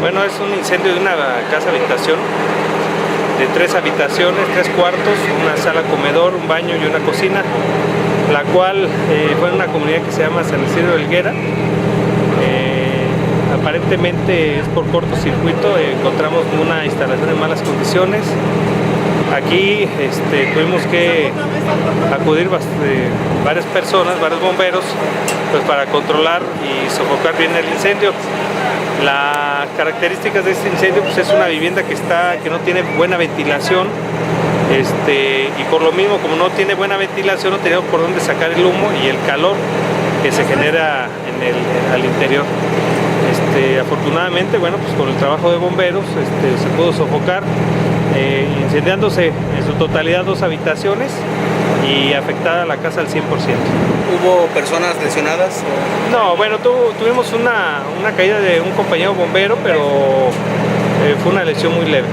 Bueno, es un incendio de una casa habitación de 3 habitaciones, 3 cuartos, una sala comedor, un baño y una cocina, la cual fue en una comunidad que se llama San Isidro de Helguera. Aparentemente es por cortocircuito, encontramos una instalación en malas condiciones. Aquí tuvimos que acudir varias personas, varios bomberos, pues para controlar y sofocar bien el incendio. Las características de este incendio pues es una vivienda que no tiene buena ventilación, y por lo mismo, como no tiene buena ventilación, no tenemos por dónde sacar el humo y el calor que se genera al interior. Afortunadamente, bueno, pues con el trabajo de bomberos se pudo sofocar, incendiándose en su totalidad 2 habitaciones y afectada la casa al 100%. ¿Hubo personas lesionadas? No, bueno, tuvimos una caída de un compañero bombero, pero fue una lesión muy leve.